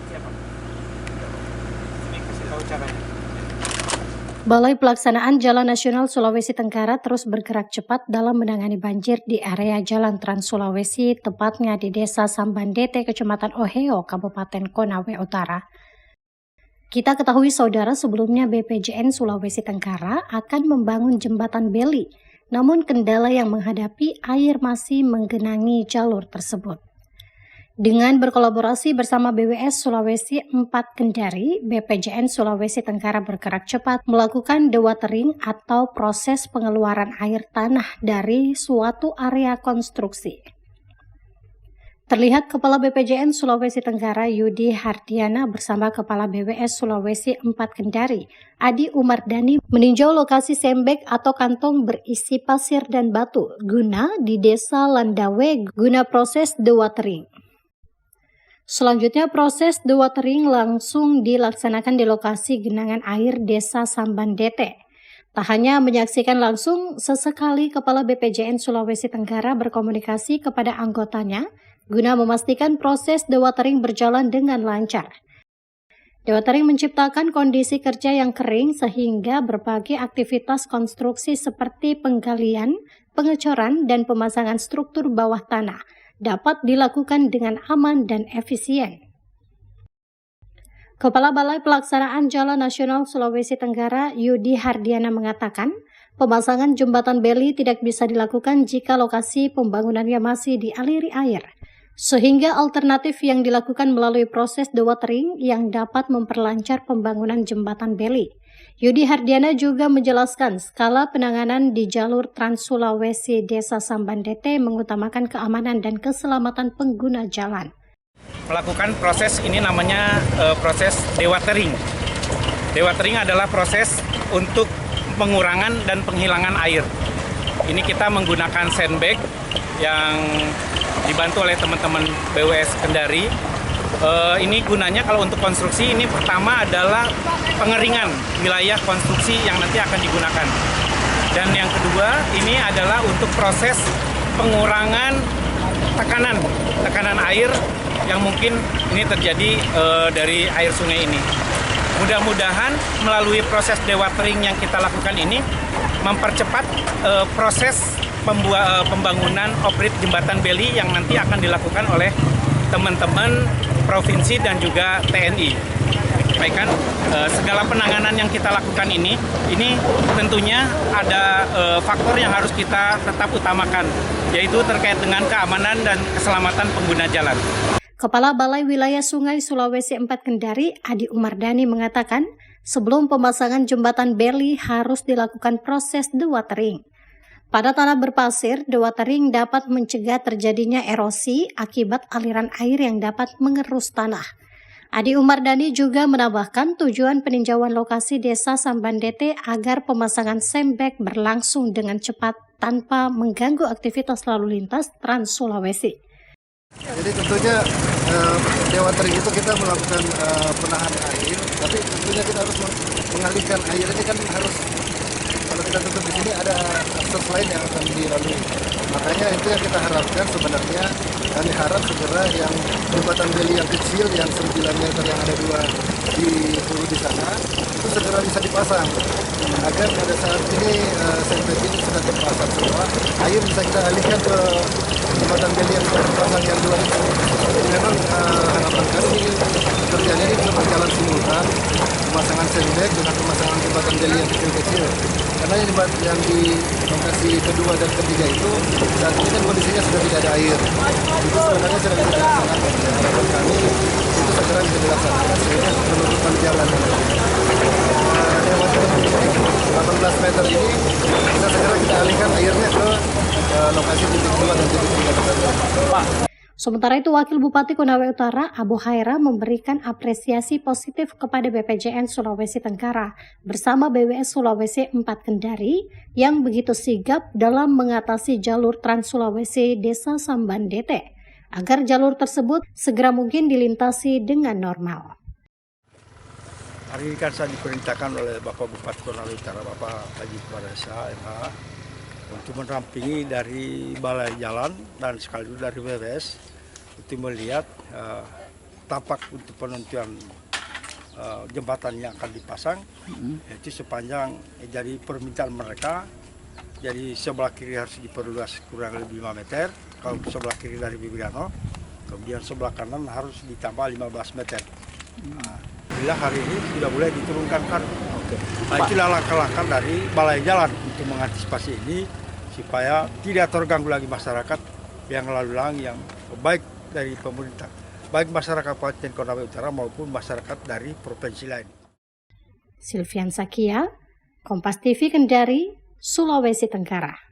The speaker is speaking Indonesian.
siapa? Ini kasih tahu caranya. Balai Pelaksanaan Jalan Nasional Sulawesi Tenggara terus bergerak cepat dalam menangani banjir di area Jalan Trans Sulawesi, tepatnya di Desa Sambandete, Kecamatan Oheo, Kabupaten Konawe Utara. Kita ketahui saudara, sebelumnya BPJN Sulawesi Tenggara akan membangun jembatan beli, namun kendala yang menghadapi air masih menggenangi jalur tersebut. Dengan berkolaborasi bersama BWS Sulawesi 4 Kendari, BPJN Sulawesi Tenggara bergerak cepat melakukan dewatering atau proses pengeluaran air tanah dari suatu area konstruksi. Terlihat Kepala BPJN Sulawesi Tenggara Yudi Hardiana bersama Kepala BWS Sulawesi 4 Kendari, Adi Umardani, meninjau lokasi sembek atau kantong berisi pasir dan batu guna di Desa Landawe guna proses dewatering. Selanjutnya proses dewatering langsung dilaksanakan di lokasi genangan air Desa Sambandete. Tak hanya menyaksikan langsung, sesekali Kepala BPJN Sulawesi Tenggara berkomunikasi kepada anggotanya guna memastikan proses dewatering berjalan dengan lancar. Dewatering menciptakan kondisi kerja yang kering sehingga berbagai aktivitas konstruksi seperti penggalian, pengecoran, dan pemasangan struktur bawah tanah dapat dilakukan dengan aman dan efisien. Kepala Balai Pelaksanaan Jalan Nasional Sulawesi Tenggara Yudi Hardiana mengatakan, pemasangan jembatan beli tidak bisa dilakukan jika lokasi pembangunannya masih dialiri air, sehingga alternatif yang dilakukan melalui proses dewatering yang dapat memperlancar pembangunan jembatan beli. Yudi Hardiana juga menjelaskan skala penanganan di jalur Trans Sulawesi Desa Sambandete mengutamakan keamanan dan keselamatan pengguna jalan. Melakukan proses ini namanya proses dewatering. Dewatering adalah proses untuk pengurangan dan penghilangan air. Ini kita menggunakan sandbag yang dibantu oleh teman-teman BWS Kendari. Ini gunanya kalau untuk konstruksi, ini pertama adalah pengeringan wilayah konstruksi yang nanti akan digunakan. Dan yang kedua ini adalah untuk proses pengurangan tekanan air yang mungkin ini terjadi dari air sungai ini. Mudah-mudahan melalui proses dewatering yang kita lakukan ini mempercepat proses pembangunan operate jembatan beli yang nanti akan dilakukan oleh teman-teman provinsi dan juga TNI. Sampaikan segala penanganan yang kita lakukan ini tentunya ada faktor yang harus kita tetap utamakan, yaitu terkait dengan keamanan dan keselamatan pengguna jalan. Kepala Balai Wilayah Sungai Sulawesi 4 Kendari, Adi Umardani mengatakan, sebelum pemasangan jembatan beli harus dilakukan proses dewatering. Pada tanah berpasir, dewatering dapat mencegah terjadinya erosi akibat aliran air yang dapat mengerus tanah. Adi Umardani juga menambahkan tujuan peninjauan lokasi Desa Sambandete agar pemasangan sembek berlangsung dengan cepat tanpa mengganggu aktivitas lalu lintas Trans Sulawesi. Jadi tentunya dewatering itu kita melakukan penahan air, tapi tentunya kita harus mengalihkan air ini kan harus. Kalau kita tutup di sini ada akses lain yang akan dilalui. Makanya itu yang kita harapkan sebenarnya. Kami harap segera yang jembatan beli yang kecil, yang 9 meter yang ada 2 di hulu di sana, itu segera bisa dipasang. Agar pada saat ini sempet ini sudah terpasang semua, air bisa kita alihkan ke jembatan beli yang sudah dipasang yang 2 itu. Jadi memang harapan kami pekerjaan ini bisa berjalan simultan, pemasangan sandbag dengan pemasangan jembatan beli yang kecil-kecil. Karena yang di lokasi kedua dan ketiga itu saat ini kan kondisinya sudah tidak ada air. Itu sebenarnya sudah bisa dilaksanakan. Harapan kami itu segera bisa dilaksanakan sehingga penutupan jalan 18 meter ini bisa segera kita alihkan airnya ke lokasi titik 2 dan titik 3. Sementara itu, Wakil Bupati Konawe Utara, Abu Haira, memberikan apresiasi positif kepada BPJN Sulawesi Tenggara bersama BWS Sulawesi 4 Kendari yang begitu sigap dalam mengatasi jalur Trans Sulawesi Desa Sambandete agar jalur tersebut segera mungkin dilintasi dengan normal. Hari ini kan saya diperintahkan oleh Bapak Bupati Konawe Utara, Bapak Haji Paresa MH, untuk mendampingi dari Balai Jalan dan sekaligus dari BWS untuk melihat tapak untuk penentuan jembatan yang akan dipasang, yaitu sepanjang dari permintaan mereka. Jadi sebelah kiri harus diperluas kurang lebih 5 meter, kalau sebelah kiri dari Bibiano, kemudian sebelah kanan harus ditambah 15 meter. Bila hari ini sudah boleh diturunkan kan. Nah, itulah langkah-langkah dari Balai Jalan untuk mengantisipasi ini supaya tidak terganggu lagi masyarakat yang lalu lalang yang baik dari pemerintah, baik masyarakat Kabupaten Konawe Utara maupun masyarakat dari provinsi lain. Silvian Sakia, Kompas TV Kendari, Sulawesi Tenggara.